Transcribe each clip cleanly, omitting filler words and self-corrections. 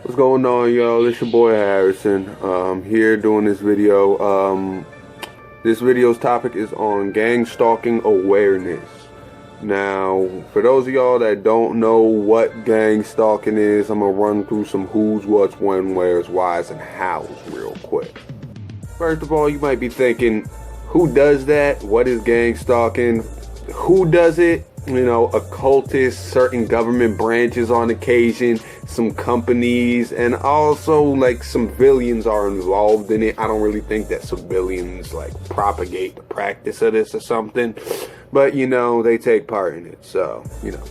What's going on, y'all? It's your boy Harrison. Here doing this video. This video's topic is on gang stalking awareness. Now, for those of y'all that don't know what gang stalking is, I'm gonna run through some who's, what's, when, where's, why's, and how's real quick. First of all, you might be thinking, who does that? What is gang stalking? Who does it? You know, occultists, certain government branches on occasion, some companies, and also like some civilians are involved in it. I don't really think that civilians like propagate the practice of this or something, but you know, they take part in it. So, you know,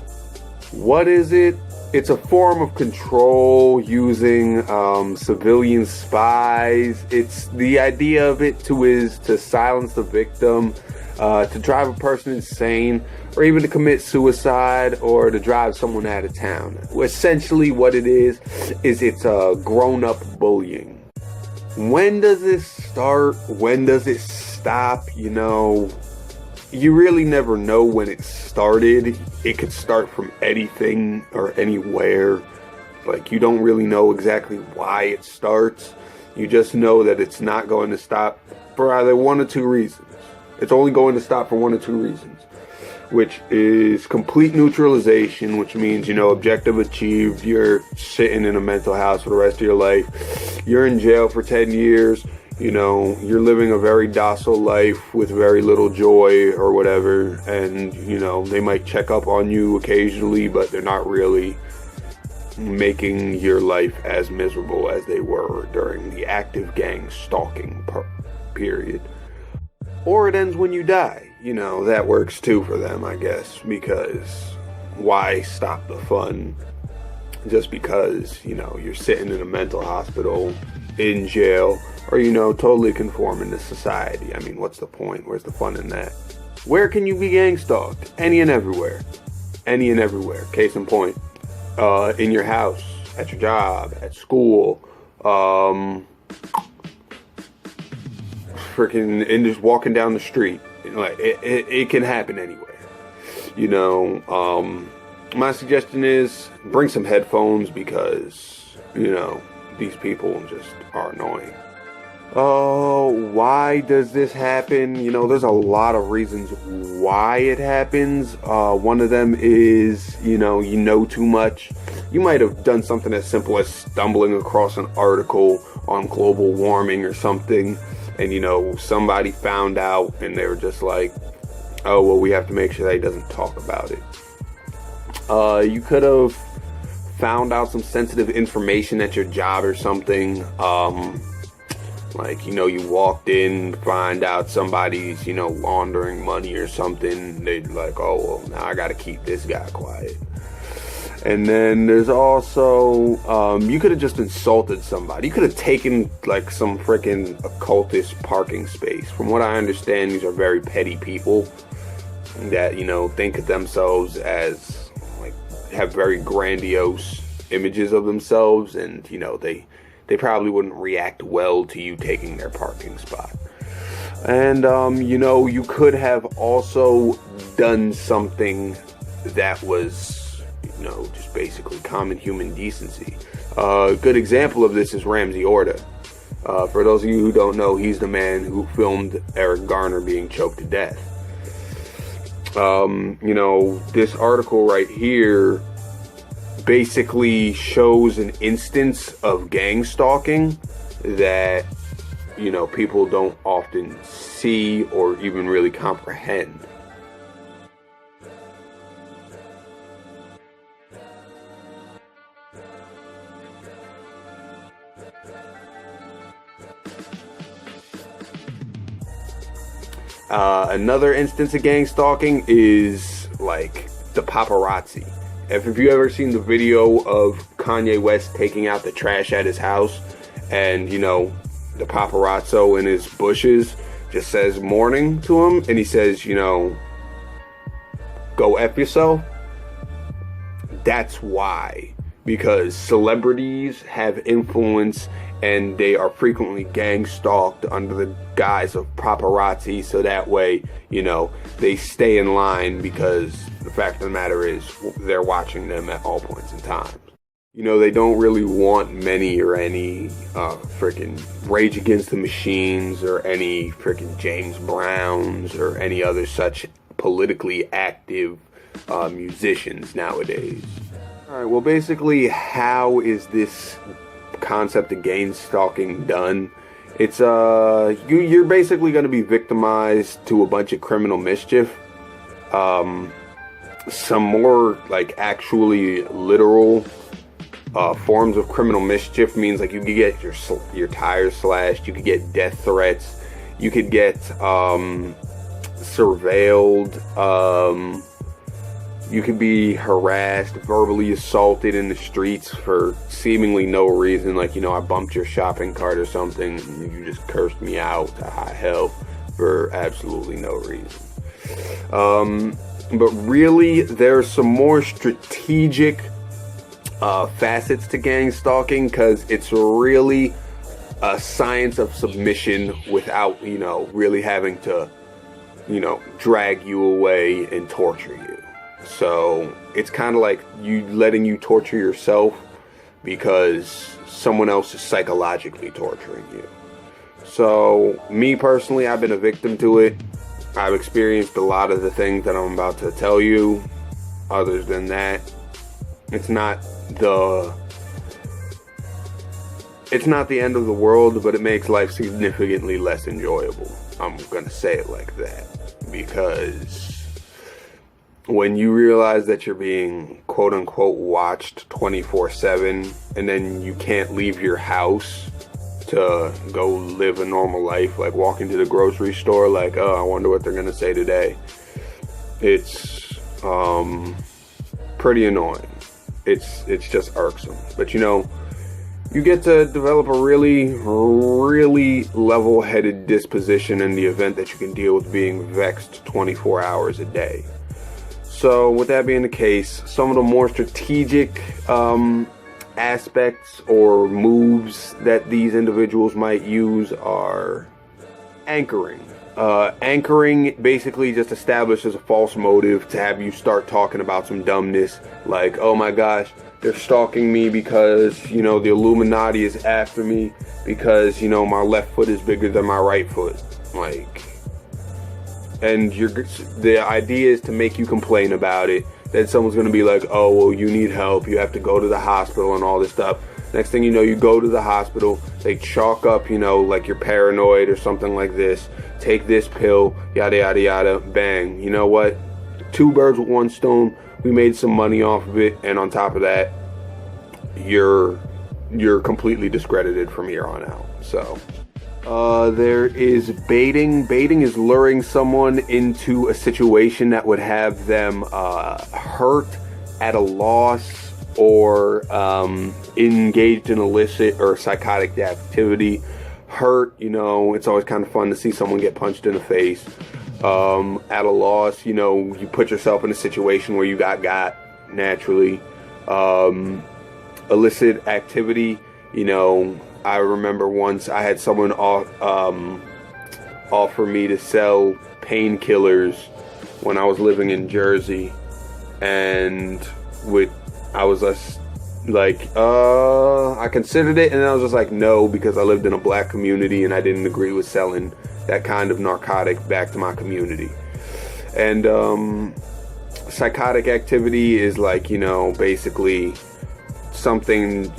what is it? It's a form of control using civilian spies. It's the idea of it is to silence the victim, to drive a person insane, or even to commit suicide, or to drive someone out of town. Essentially what it is it's grown-up bullying. When does this start? When does it stop? You know, you really never know when it started. It could start from anything or anywhere. Like, you don't really know exactly why it starts. You just know that it's not going to stop for either one or two reasons. It's only going to stop for one or two reasons, which is complete neutralization, which means, you know, objective achieved. You're sitting in a mental house for the rest of your life. You're in jail for 10 years. You know, you're living a very docile life with very little joy or whatever. And, you know, they might check up on you occasionally, but they're not really making your life as miserable as they were during the active gang stalking period. Or it ends when you die. You know, that works too for them, I guess, because why stop the fun just because, you know, you're sitting in a mental hospital, in jail, or, you know, totally conforming to society. I mean, what's the point? Where's the fun in that? Where can you be gang stalked? Any and everywhere. Any and everywhere. Case in point, in your house, at your job, at school, freaking, and just walking down the street. You know, like, it can happen anywhere. You know, my suggestion is bring some headphones because, you know, these people just are annoying. Oh, why does this happen? You know, there's a lot of reasons why it happens. One of them is, you know too much. You might have done something as simple as stumbling across an article on global warming or something, and, you know, somebody found out and they were just like, oh, well, we have to make sure that he doesn't talk about it. You could have found out some sensitive information at your job or something. Like, you know, you walked in, find out somebody's, you know, laundering money or something. They'd like, oh, well, now I got to keep this guy quiet. And then there's also, you could have just insulted somebody. You could have taken, like, some freaking occultist parking space. From what I understand, these are very petty people that, you know, think of themselves as, like, have very grandiose images of themselves. And, you know, they probably wouldn't react well to you taking their parking spot. And, you know, you could have also done something that was, you know, just basically common human decency. A good example of this is Ramsey Orta. For those of you who don't know, he's the man who filmed Eric Garner being choked to death. You know, this article right here basically shows an instance of gang stalking that, you know, people don't often see or even really comprehend. Another instance of gang stalking is like the paparazzi. If you ever seen the video of Kanye West taking out the trash at his house, and, you know, the paparazzo in his bushes just says morning to him, and he says, you know, go F yourself. That's why. Because celebrities have influence and they are frequently gang stalked under the guise of paparazzi, so that way, you know, they stay in line because the fact of the matter is they're watching them at all points in time. You know, they don't really want many or any freaking Rage Against the Machines or any freaking James Browns or any other such politically active musicians nowadays. Alright, well, basically, how is this concept of gang stalking done? It's you're basically going to be victimized to a bunch of criminal mischief. Some more like actually literal forms of criminal mischief means like you could get your tires slashed, you could get death threats, you could get surveilled, you could be harassed, verbally assaulted in the streets for seemingly no reason. Like, you know, I bumped your shopping cart or something, and you just cursed me out to high hell for absolutely no reason. But really, there's some more strategic facets to gang stalking, because it's really a science of submission without, you know, really having to, you know, drag you away and torture you. So it's kind of like letting you torture yourself because someone else is psychologically torturing you. So me personally, I've been a victim to it. I've experienced a lot of the things that I'm about to tell you. Other than that, it's not the end of the world, but it makes life significantly less enjoyable. I'm gonna say it like that, because when you realize that you're being quote unquote watched 24/7, and then you can't leave your house to go live a normal life, like walk into the grocery store, like, oh, I wonder what they're gonna say today. It's pretty annoying. It's just irksome. But you know, you get to develop a really level-headed disposition in the event that you can deal with being vexed 24 hours a day. So with that being the case, some of the more strategic aspects or moves that these individuals might use are anchoring. Anchoring basically just establishes a false motive to have you start talking about some dumbness, like, oh my gosh, they're stalking me because, you know, the Illuminati is after me because, you know, my left foot is bigger than my right foot. Like, and the idea is to make you complain about it. Then someone's going to be like, oh, well, you need help. You have to go to the hospital and all this stuff. Next thing you know, you go to the hospital. They chalk up, you know, like you're paranoid or something like this. Take this pill, yada, yada, yada, bang. You know what? 2 birds with 1 stone. We made some money off of it. And on top of that, you're completely discredited from here on out. So there is baiting. Baiting is luring someone into a situation that would have them hurt, at a loss, or engaged in illicit or psychotic activity. Hurt, you know, it's always kind of fun to see someone get punched in the face. At a loss, you know, you put yourself in a situation where you got naturally. Illicit activity, you know, I remember once I had someone offer me to sell painkillers when I was living in Jersey, and I was just like, I considered it, and I was just like, no, because I lived in a black community and I didn't agree with selling that kind of narcotic back to my community. And psychotic activity is like, you know, basically something,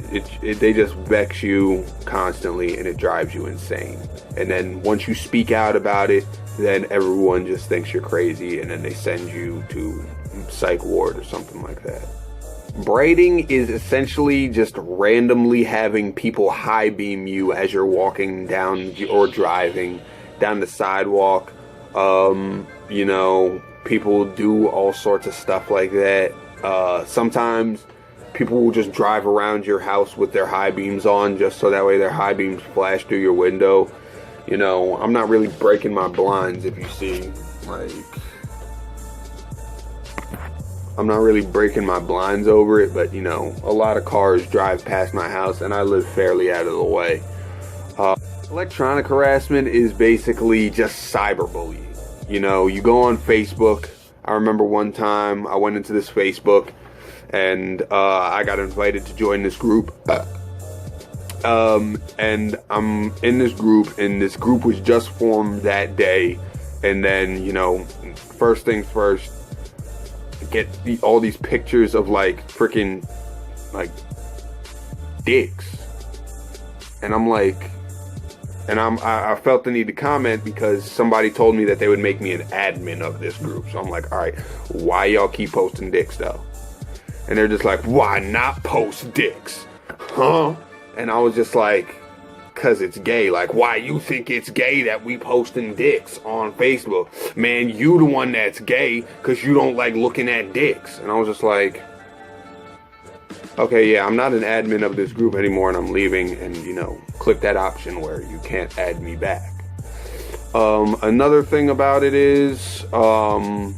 they just vex you constantly and it drives you insane. And then once you speak out about it, then everyone just thinks you're crazy, and then they send you to psych ward or something like that. Braiding is essentially just randomly having people high beam you as you're walking down or driving down the sidewalk. You know, people do all sorts of stuff like that. Sometimes people will just drive around your house with their high beams on, just so that way their high beams flash through your window. You know, I'm not really breaking my blinds, if you see, like, I'm not really breaking my blinds over it, but, you know, a lot of cars drive past my house and I live fairly out of the way. Electronic harassment is basically just cyberbullying. You know, you go on Facebook. I remember one time I went into this Facebook and I got invited to join this group. And I'm in this group, and this group was just formed that day. And then, you know, first things first, get all these pictures of like freaking like dicks, and I'm like, and I felt the need to comment because somebody told me that they would make me an admin of this group. So I'm like, all right, why y'all keep posting dicks though? And they're just like, why not post dicks? Huh? And I was just like, cause it's gay. Like, why you think it's gay that we posting dicks on Facebook? Man, you the one that's gay cause you don't like looking at dicks. And I was just like, okay, yeah, I'm not an admin of this group anymore, and I'm leaving, and, you know, click that option where you can't add me back. Another thing about it is, someone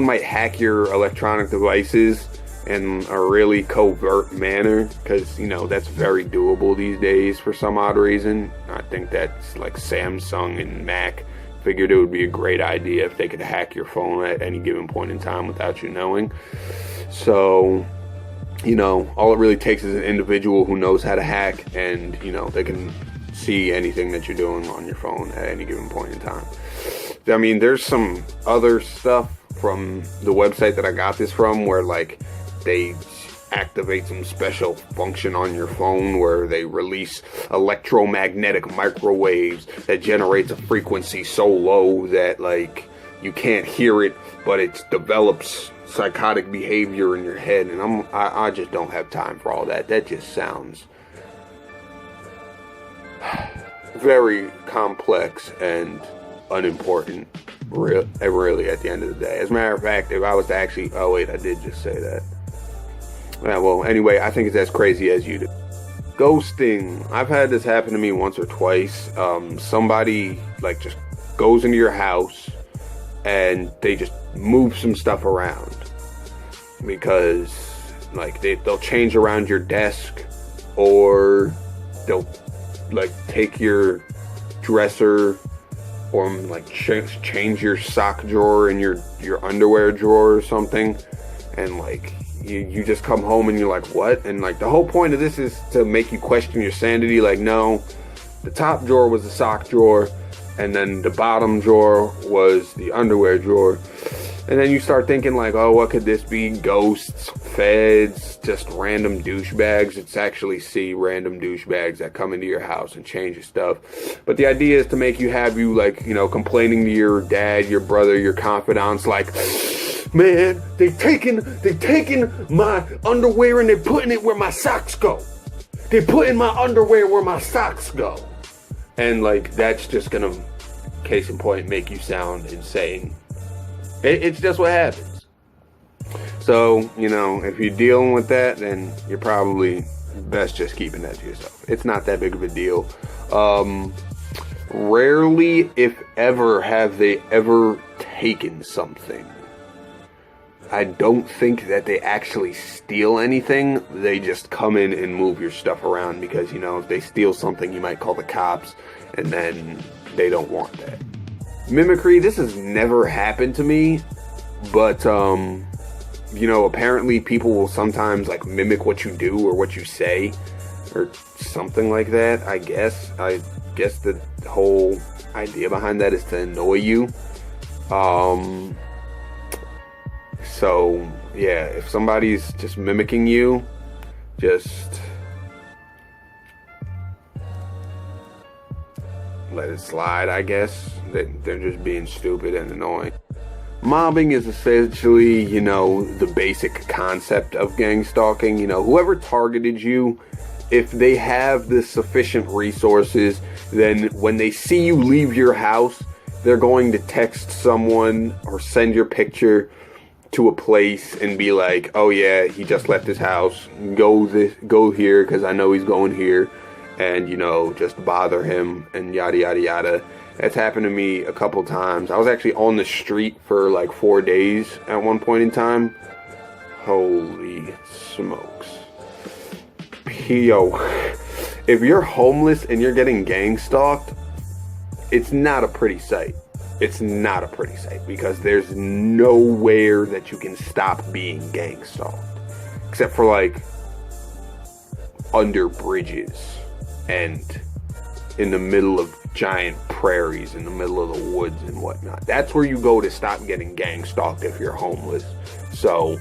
might hack your electronic devices in a really covert manner, because, you know, that's very doable these days for some odd reason. I think that's like Samsung and Mac figured it would be a great idea if they could hack your phone at any given point in time without you knowing. So, you know, all it really takes is an individual who knows how to hack, and, you know, they can see anything that you're doing on your phone at any given point in time. I mean, there's some other stuff from the website that I got this from where, like, they activate some special function on your phone where they release electromagnetic microwaves that generates a frequency so low that, like, you can't hear it, but it develops psychotic behavior in your head. And I just don't have time for all that. That just sounds very complex and unimportant, really, at the end of the day. As a matter of fact, if I was to actually, oh wait, I did just say that. Yeah, well, anyway, I think it's as crazy as you do. Ghosting. I've had this happen to me once or twice. Somebody, like, just goes into your house and they just move some stuff around. Because, like, they'll change around your desk, or they'll, like, take your dresser, or, like, change your sock drawer in your underwear drawer or something. And, like, you just come home and you're like, what? And, like, the whole point of this is to make you question your sanity. Like, no, the top drawer was the sock drawer, and then the bottom drawer was the underwear drawer. And then you start thinking, like, oh, what could this be? Ghosts, feds, just random douchebags. It's actually random douchebags that come into your house and change your stuff. But the idea is to make you like, you know, complaining to your dad, your brother, your confidants, like, man, they taking my underwear and they're putting it where my socks go. They're putting my underwear where my socks go. And, like, that's just gonna, case in point, make you sound insane. It's just what happens. So, you know, if you're dealing with that, then you're probably best just keeping that to yourself. It's not that big of a deal. Rarely, if ever, have they ever taken something. I don't think that they actually steal anything. They just come in and move your stuff around because, you know, if they steal something, you might call the cops, and then they don't want that. Mimicry, this has never happened to me, but, you know, apparently people will sometimes, like, mimic what you do or what you say, or something like that, I guess. I guess the whole idea behind that is to annoy you. So, yeah, if somebody's just mimicking you, just let it slide, I guess. They're just being stupid and annoying. Mobbing is essentially, you know, the basic concept of gang stalking. You know, whoever targeted you, if they have the sufficient resources, then when they see you leave your house, they're going to text someone or send your picture to a place and be like, oh yeah, he just left his house, go here because I know he's going here, and, you know, just bother him and yada yada yada. That's happened to me a couple times. I was actually on the street for like 4 days at one point in time. Holy smokes. Yo, if you're homeless and you're getting gang stalked, it's not a pretty sight. it's not a pretty sight, because there's nowhere that you can stop being gang stalked, except for like under bridges and in the middle of giant prairies, in the middle of the woods and whatnot. That's where you go to stop getting gang stalked if you're homeless. So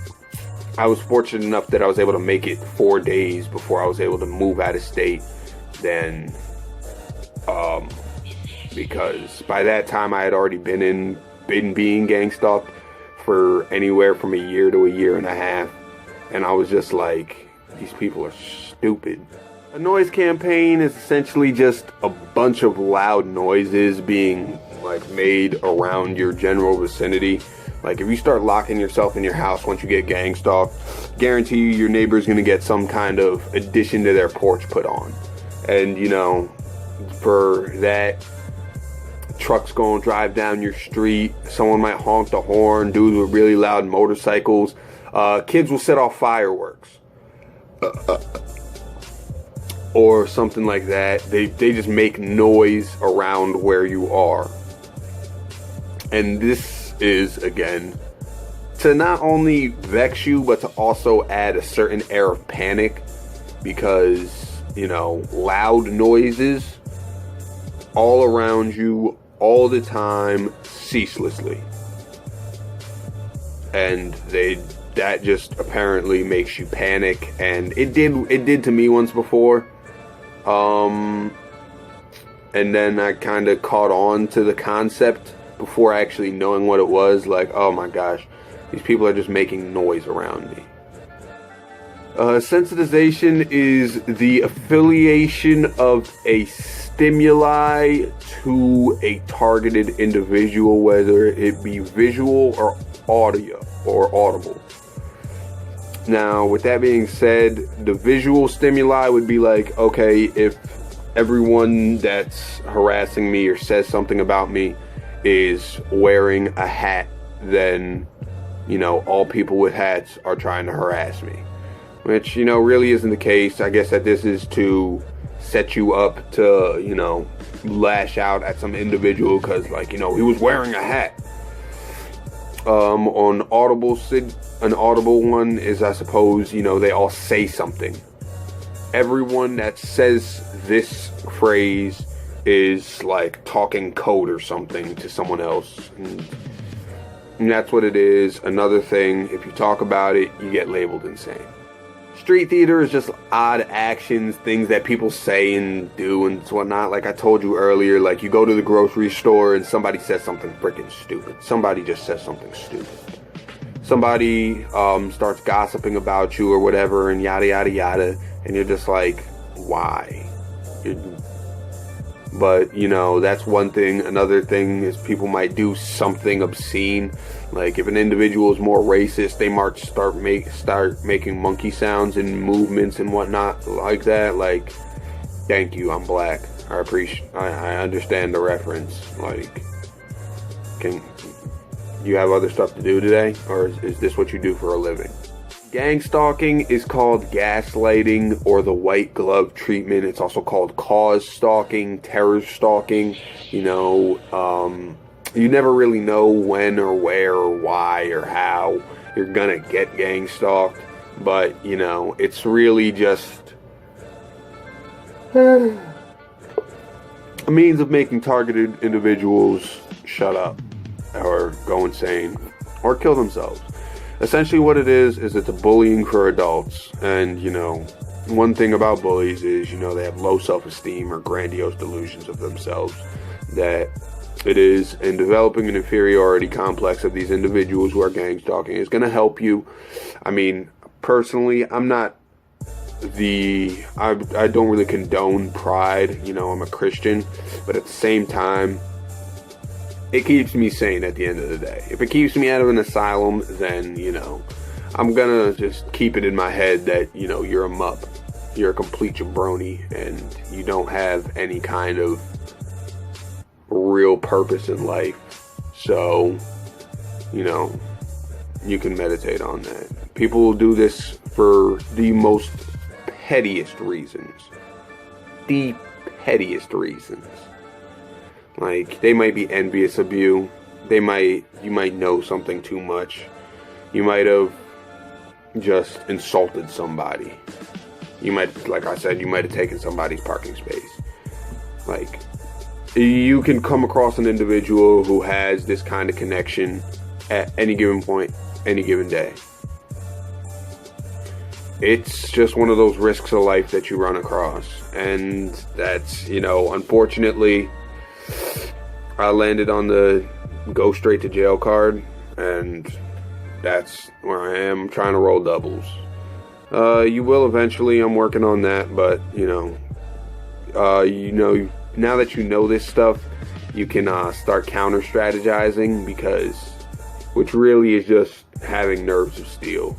I was fortunate enough that I was able to make it 4 days before I was able to move out of state. Then because by that time I had already been being gang stalked for anywhere from a year to a year and a half, and I was just like, these people are stupid. A noise campaign is essentially just a bunch of loud noises being like made around your general vicinity. Like if you start locking yourself in your house once you get gang stalked, guarantee you your neighbor's gonna get some kind of addition to their porch put on. And you know, for that, trucks gonna drive down your street, someone might honk the horn, dudes with really loud motorcycles, kids will set off fireworks. Or something like that. They just make noise around where you are. And this is, again, to not only vex you, but to also add a certain air of panic. Because, you know, loud noises all around you, all the time, ceaselessly. And that just apparently makes you panic. And it did to me once before. And then I kind of caught on to the concept before actually knowing what it was. Like, oh my gosh, these people are just making noise around me. Sensitization is the affiliation of a stimuli to a targeted individual, whether it be visual or audio or audible. Now, with that being said, the visual stimuli would be like, okay, if everyone that's harassing me or says something about me is wearing a hat, then, you know, all people with hats are trying to harass me. Which, you know, really isn't the case. I guess that this is to set you up to, you know, lash out at some individual because, like, you know, he was wearing a hat. On audible, an audible one is, I suppose, you know, they all say something. Everyone that says this phrase is like talking code or something to someone else. And that's what it is. Another thing, if you talk about it, you get labeled insane. Street theater is just odd actions, things that people say and do and whatnot. Like I told you earlier, like you go to the grocery store and somebody says something freaking stupid. Somebody just says something stupid. Somebody starts gossiping about you or whatever and yada yada yada, and you're just like, why? But, you know, that's one thing. Another thing is people might do something obscene. Like if an individual is more racist, they might start making monkey sounds and movements and whatnot like that. Like, thank you, I'm black. I understand the reference. Like, can you have other stuff to do today? Or is this what you do for a living? Gang stalking is called gaslighting or the white glove treatment. It's also called cause stalking, terror stalking. You know, you never really know when or where or why or how you're gonna get gang stalked. But, you know, it's really just a means of making targeted individuals shut up or go insane or kill themselves. Essentially what it is it's a bullying for adults. And, you know, one thing about bullies is, you know, they have low self-esteem or grandiose delusions of themselves. That it is in developing an inferiority complex of these individuals who are gang stalking is going to help you. I mean, personally, I don't really condone pride. You know, I'm a Christian, but at the same time, it keeps me sane at the end of the day. If it keeps me out of an asylum, then, you know, I'm gonna just keep it in my head that, you know, you're a mup. You're a complete jabroni, and you don't have any kind of real purpose in life. So, you know, you can meditate on that. People will do this for the most pettiest reasons. The pettiest reasons. Like, they might be envious of you. You might know something too much. You might have just insulted somebody. You might, like I said, you might have taken somebody's parking space. Like, you can come across an individual who has this kind of connection at any given point, any given day. It's just one of those risks of life that you run across. And that's, unfortunately, I landed on the go straight to jail card, and that's where I am, trying to roll doubles. You will eventually. I'm working on that, but now that you know this stuff, you can start counter strategizing, which really is just having nerves of steel.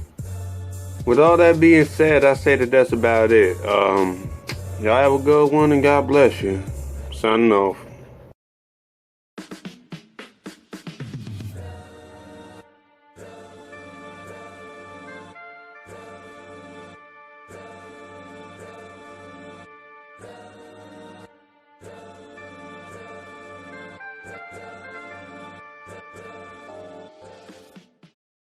With all that being said, I say that that's about it. Y'all have a good one, and God bless you. Signing off.